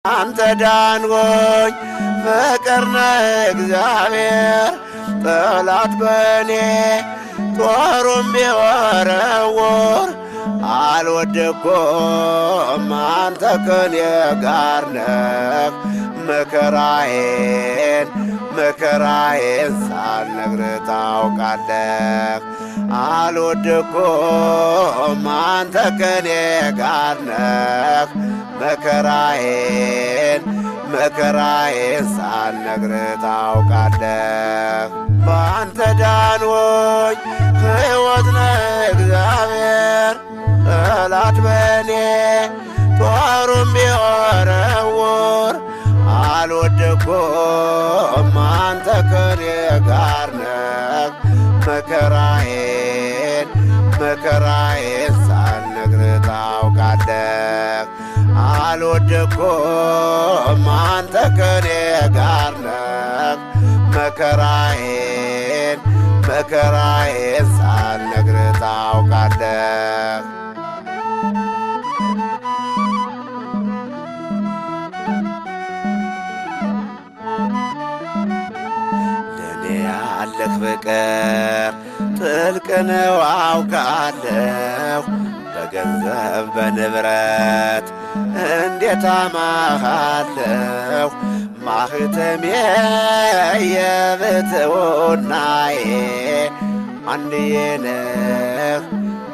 አንተ ዳንጎኝ ፍቅር ነህ እግዚአብሔር ጠላት በኔ ጦሩም ቢወረውር አልወደኩም አንተ ከኔ ጋር ነህ። መከራዬን ሳልነግርህ ታውቃለህ። አልወደኩም አንተ ከኔ ጋር ነህ። መከራዬን ሳልነግርህ ታውቃለህ። በአንተ ዳንኩኝ ሕይወት ነህ እግዚአብሔር ጠላት በኔ ጦሩም ቢወረውር አልወደኩም አንተ ከኔ ጋር ነህ። መከራዬን ሳልነግርህ ታውቃለህ። አልወደኩም አንተ ከኔ ጋር ነህ። መከራዬን ሳልነግርህ ታውቃለህ። ለኔ ያለህ ፍቅር ጥልቅ ነው አውቃለሁ። በገንዘብ በንብረት እንዴት አማሃለሁ። ማህተሜ የብሕትውናዬ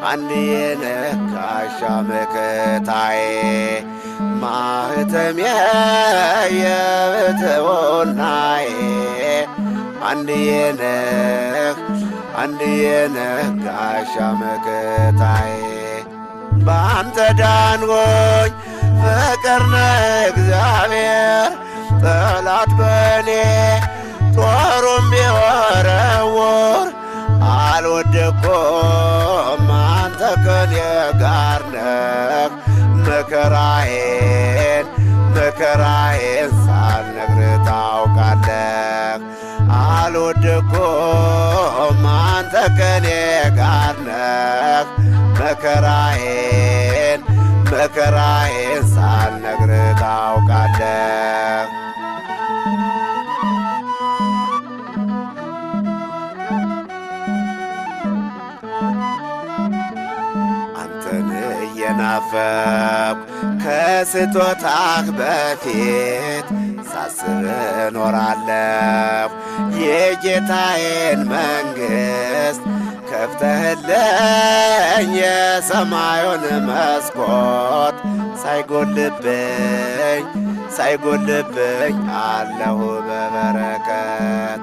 አንድዬ ነህ ጋሻ መከታዬ። ማህተሜ የብሕትውናዬ አንድዬ ነህ ጋሻ መከታዬ። በአንተ ዳንኩኝ ፍቅር ነህ እግዚአብሔር ጠላት በኔ ጦሩም ቢወረውር አልወደኩም አንተ ከኔ ጋር ነህ። መከራዬን ሳልነግርህ ታውቃለህ። አልወደኩም አንተ ከኔ ጋር ነህ። መከራዬን ሳልነግርህ ታውቃለህ። አንተን እየናፈቅሁ ከስጦታህ በፊት ሳስብ እኖራለሁ። የጌታዬን መንግሥት ከፍተህልኝ የሰማዩን መስኮት ሳይጎልብኝ አለሁ በበረከት።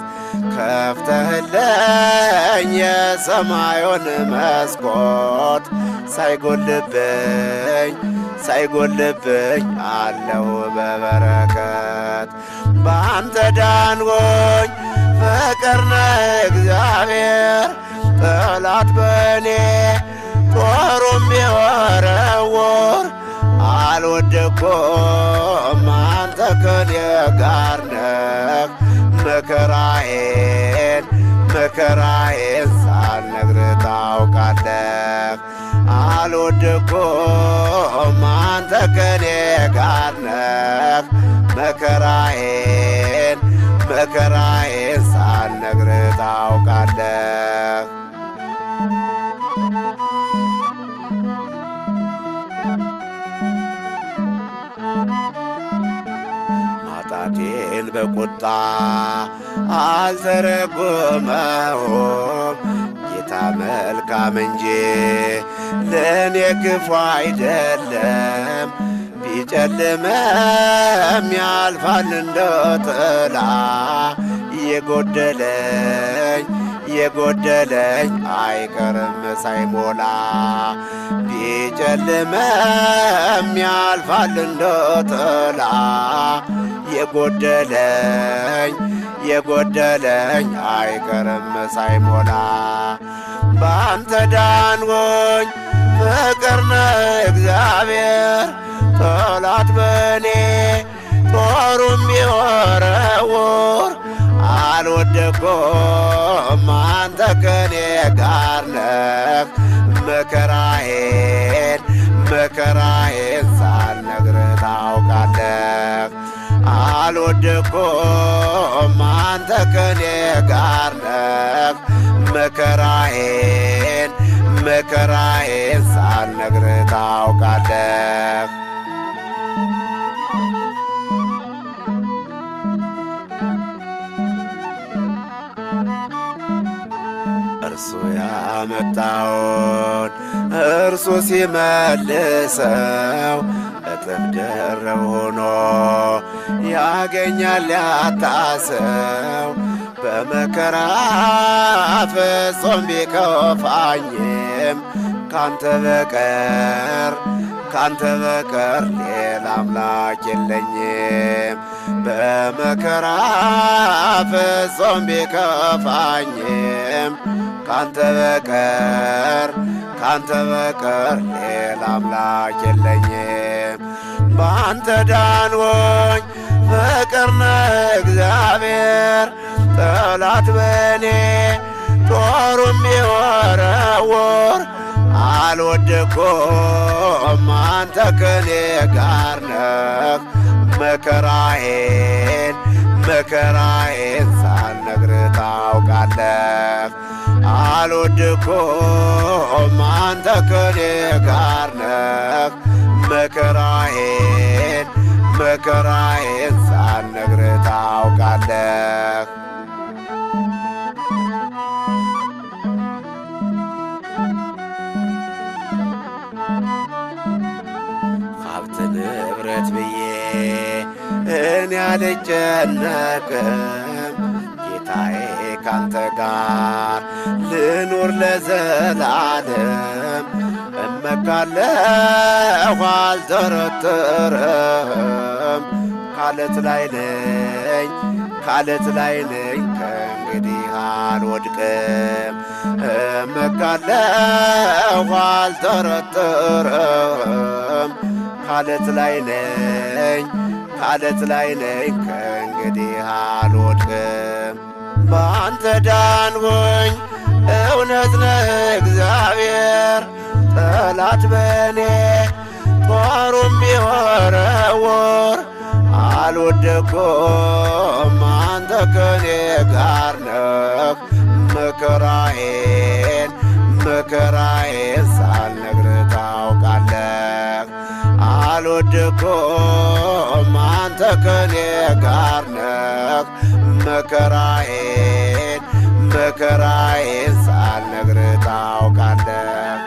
ከፍተህልኝ የሰማዩን መስኮት ሳይጎልብኝ አለሁ በበረከት። በአንተ ዳንኩኝ ፍቅር ነህ እግዚአብሔር ጠላት በኔ ጦሩም ቢወረውር አልወደኩም አንተ ከኔ ጋር ነህ። መከራዬን ሳልነግርህ ታውቃለህ። አልወደኩም አንተ ከኔ ጋር ነህ። መከራዬን ሳልነግርህ ታውቃለህ። ማጣቴን በቁጣ አልተረጎመውም ጌታ መልካም እንጂ ለእኔ ክፉ አይደለም። ቢጨልምም ያልፋል እንደ ጥላ የጎደለኝ አይቀርም ሳይሞላ። ቢጨልምም ያልፋል እንደ ጥላ የጎደለኝ አይቀርም ሳይሞላ። በአንተ ዳንኩኝ ፍቅር ነህ እግዚአብሔር ጠላት በኔ ጦሩም ቢወረውር አልወደኩም አንተ ከኔ ጋር ነህ። መከራዬን ሳልነግርህ ታውቃለህ። አልወደኩም አንተ ከኔ ጋር ነህ። መከራዬን ሳልነግርህ ታውቃለህ። እርሱ ያመጣውን እርሱ ሲመልሰው እጥፍ ድርብ ሆኖ ያገኛል ያጣ ሰው። በመከራ ፍጹም ቢከፋኝም ካንተ በቀር ሌላ አምላክ የለኝም። በመከራ ፍጹም ቢከፋኝም ካንተ በቀር ሌላ አምላክ የለኝም። በአንተ ዳንኩኝ ፍቅር ነህ እግዚአብሔር። ጠላት በኔ ጦሩም ቢወረውር አልወደኩም አንተ ከኔ ጋር ነህ። መከራዬን ሳልነግርህ ታውቃለህ። አልወደኩም አንተ ከኔ ጋር ነህ። መከራዬን ሳልነግርህ ታውቃለህ። ሀብት ንብረት ብዬ እኔ አልጨነቅም። ጌታዬ ካንተ ጋር ልኑር ለዘላለም። እመካለሁ አልጠረጥርም። ካለት ላይ ነኝ ከእንግዲህ አልወድቅም። እመካለሁ አልጠረጥርም። ካለት ላይ ነኝ ከእንግዲህ አልወድቅም። በአንተ ዳንኩኝ እውነት ነህ እግዚአብሔር። ጠላት በኔ ጦሩም ቢወረውር አልወደኩም አንተ ከኔ ጋር ነህ። መከራዬን ሳልነግርህ ታውቃለህ። አልወደኩም አንተ ከኔ ጋር ነህ። መከራዬን ሳልነግርህ ታውቃለህ።